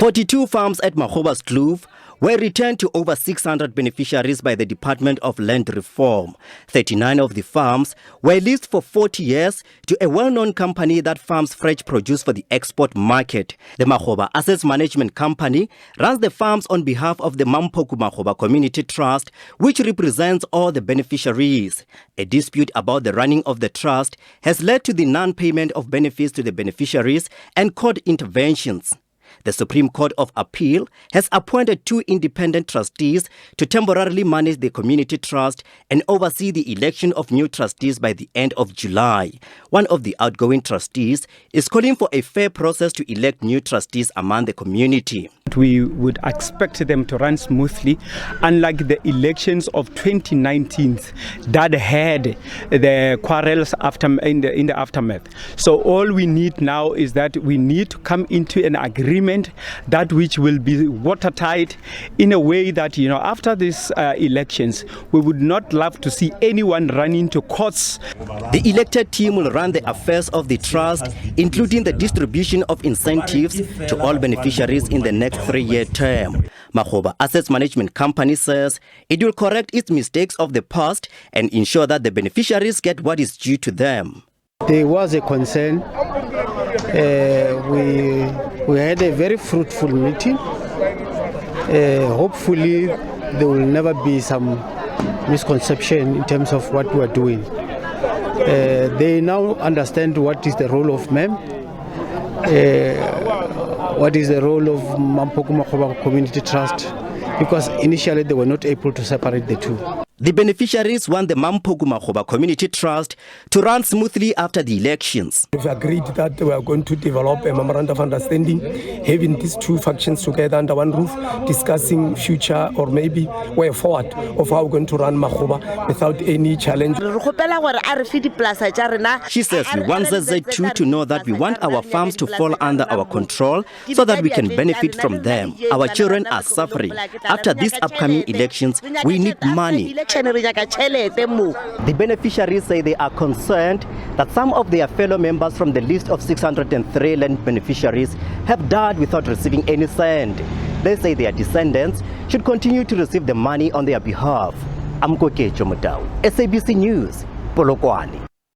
42 farms at Magoebaskloof were returned to over 600 beneficiaries by the Department of Land Reform. 39 of the farms were leased for 40 years to a well-known company that farms fresh produce for the export market. The Magoeba Assets Management Company runs the farms on behalf of the Limpopo Community Trust, which represents all the beneficiaries. A dispute about the running of the trust has led to the non-payment of benefits to the beneficiaries and court interventions. The Supreme Court of Appeal has appointed 2 independent trustees to temporarily manage the community trust and oversee the election of new trustees by the end of July. One of the outgoing trustees is calling for a fair process to elect new trustees among the community. We would expect them to run smoothly, unlike the elections of 2019 that had the quarrels in the aftermath. So all we need now is that we need to come into an agreement that which will be watertight in a way that, after these elections, we would not love to see anyone running to courts. The elected team will run the affairs of the trust, including the distribution of incentives to all beneficiaries in the next 3-year term. Magoeba Assets Management Company says it will correct its mistakes of the past and ensure that the beneficiaries get what is due to them. There was a concern. We had a very fruitful meeting. Hopefully there will never be some misconception in terms of what we are doing. They now understand what is the role of MEM, what is the role of Magoeba Community Trust, because initially they were not able to separate the two. The beneficiaries want the Magoeba Community Trust to run smoothly after the elections. We've agreed that we are going to develop a memorandum of understanding, having these 2 factions together under one roof, discussing future or maybe way forward of how we're going to run Magoeba without any challenge. She says we want ZZ2 to know that we want our farms to fall under our control so that we can benefit from them. Our children are suffering. After these upcoming elections, we need money. The beneficiaries say they are concerned that some of their fellow members from the list of 603 land beneficiaries have died without receiving any cent. They say their descendants should continue to receive the money on their behalf. I'm Magoebaskloof, SABC News, Polokwane.